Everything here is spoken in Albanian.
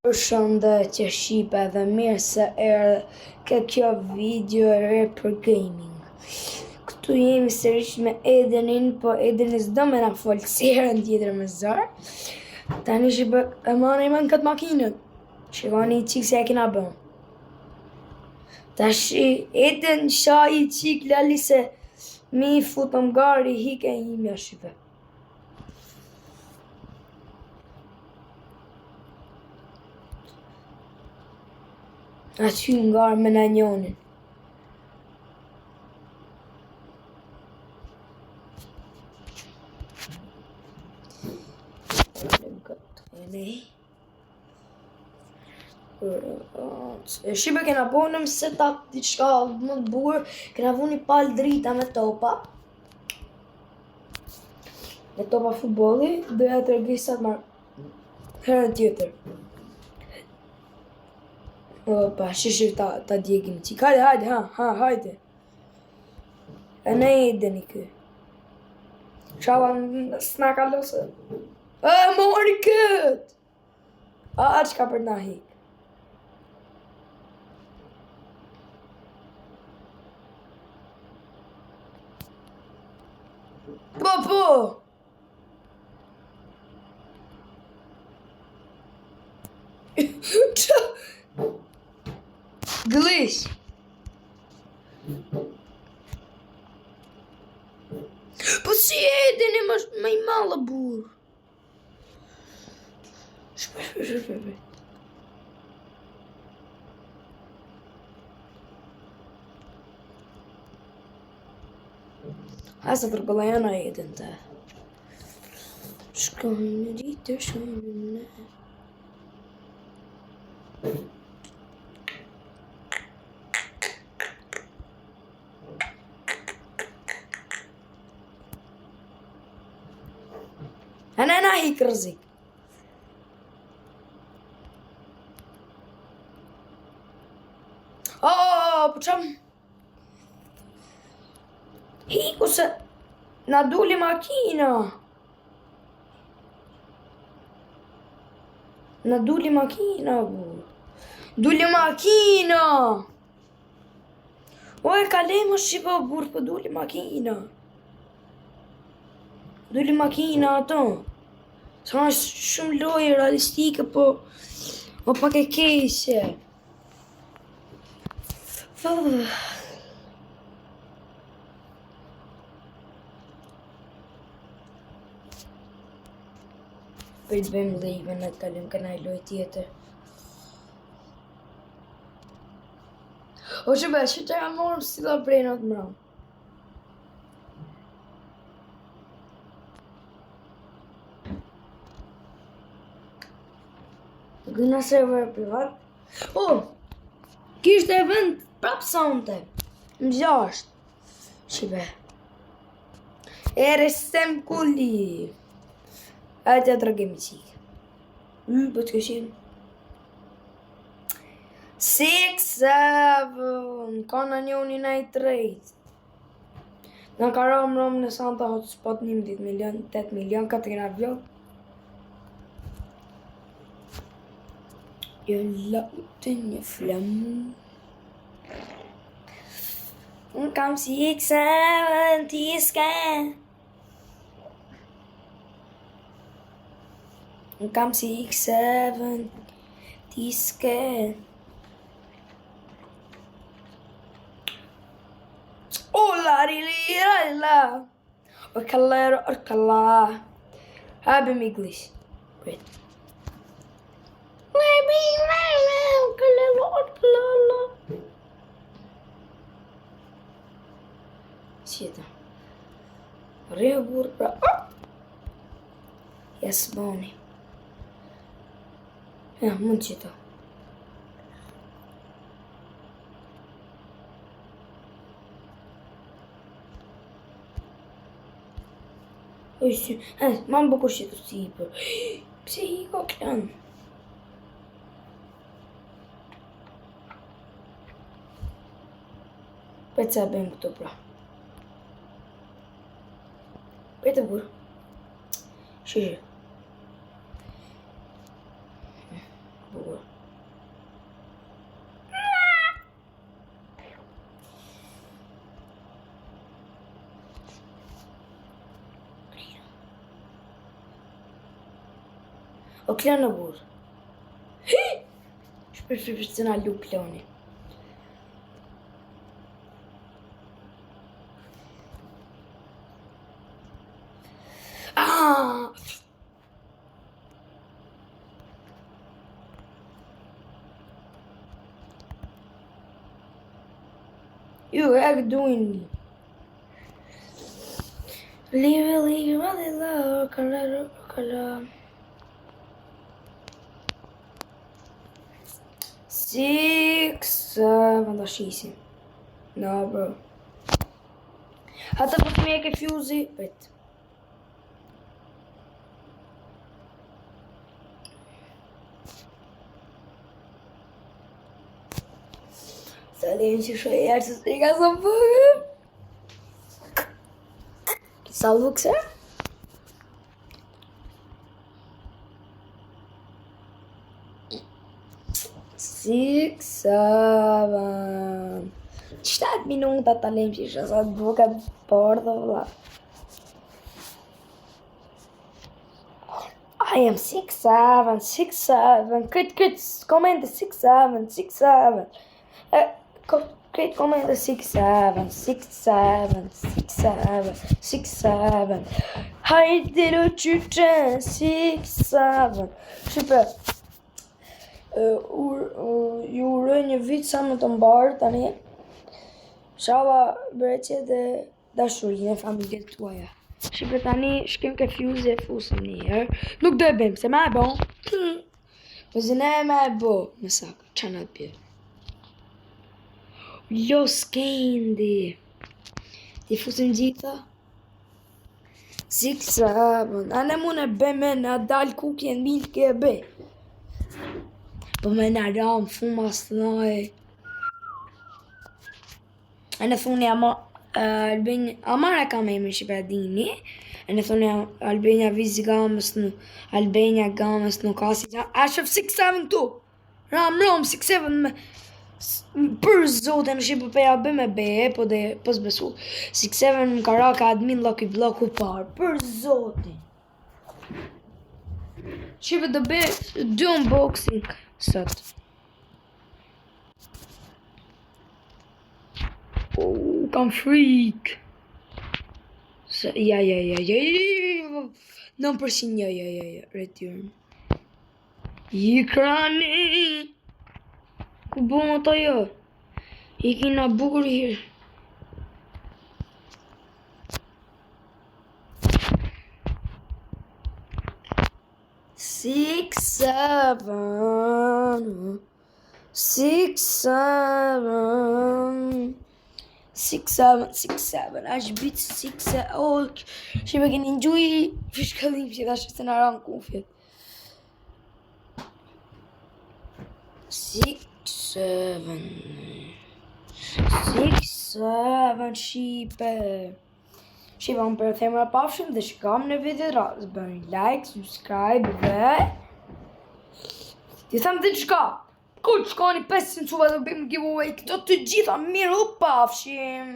Përshëndetje Shqipe dhe mirë se erdhe kjo video e re për gaming. Këtu jemi sërish me Edenin, po Edeni s'do me na folë si herën tjetër me zërë. Tani Shqipe e marrim në këtë makinën. Shikoni i qikë se e kina bën. Tash Eden shaj i qikë lali se mi futëm gari hike e himja Shqipe. Aty ngarë me në njonin. Shqipe kena po në setup diçka më të bukur, kena vu një palë drita me topa. Me topa futbolli, doja të regisat marë herën tjetër. Opa, shishir ta djegim qik. Hajde, hajde. E ne Edeni kë. Qava s'na ka losë. Mori kët! Qka për na hik. Po! Qa? Gëlish! Po si Edeni më i malë burë? Shpe. Hasa tërgëllajana Eden të. Shkojnë në ditë, shkojnë në... أنا هيك رزق. Po çam? Hiku se na duli makina. Duli makina. O e kalem është Shqipo burë, po duli makina. Duli makina ato. Sa është shumë lojë realistike, po pak e keqe. Për të bëjmë live në të kalim kanaj lojë tjetër. O Shqipe, që ka morëm si la brejnat mërëm. Gëna server privat. Kishte e vend prapë sonte. Më 6. Shqipe. RSM kulli. Ajte të rëgemi qikë. Po të këshim. 6, 7. Ka në njoni na i trejt. Në ka rëmë në Santa hotspot 11 milion, 8 milion, ka të kena vlog. Jo lautë një flamu. Unë kam 6, 7, ti s'ke. Unë kam 6, 7, ti s'ke. La. Orkalla. Habim English. Wait. Sieta. Rio burë pra. Jes boni. Ja, mund qëto. Man bukur qëto si i për. Pse i ka klan? Për të bëjmë këto pra. Për të burë. Shishë. Bukur. O klon në burë. Shpër të na lu kloni. You are doing really low color. 6, 7, da shisim. No, bro. Ata po të me e ke fjuzi, pet. Salim që shë e se të ka sa përë. Salvu këse? Six, 7. 7 minuta të lem që isha sa të buka të porë dhe vla. I am 6, 7, 6, 7. Krit, komente 6, 7, 6, 7. Krit komente 6, 7, 6, 7, 6, 7, 6, 7. Hajde do qyqe 6, 7. Super. Ju uroj një vit sa më të mbarë tani. Shala breqe dhe dashurinë e familjet tuaja. Shqipe tani shkim ke fjuzi e fusëm njëherë. Nuk do e bëjmë, se me e bon. Po zë ne me e bo. Me sakë, që në të bjerë. Jo s'kendi. Ti fusëm gjitha. 6, 7. A ne mune bëjmë në dalë kukje në milë ke e bëj. Po me në ramë fuma së nëjë. E në thuni Amara ka me më shqipe dini. E në thuni Albania vizi gamës në Albania gamës në kasi. A shëf 6, 7 tu. Ram, 6, 7 me. Për zote në shqipe për ja bë me be, po dhe pës besu. 6, 7 në karaka admin loki bloku parë. Për zote. Shqipe dhe be 2 unboxing sot. Oh, kam freak. Ja. 9% ja. Return. Ikrani. Ku bon ato jo? I kina bukur hirë. Six, 7. 6, 7. Ash bit 6, 7. Oh, që me keni njuj fishkallim që da shë të në ranë kufjet. 6, 7. 6, 7, shipe. Shipe, unë për themra pafshim dhe shikam në video rrës. Bëni like, subscribe dhe... Ti thamë dhe të shka. Ku të shkoni 500 suba dhe bëjmë giveaway. Këto të gjitha mirë u pafshim.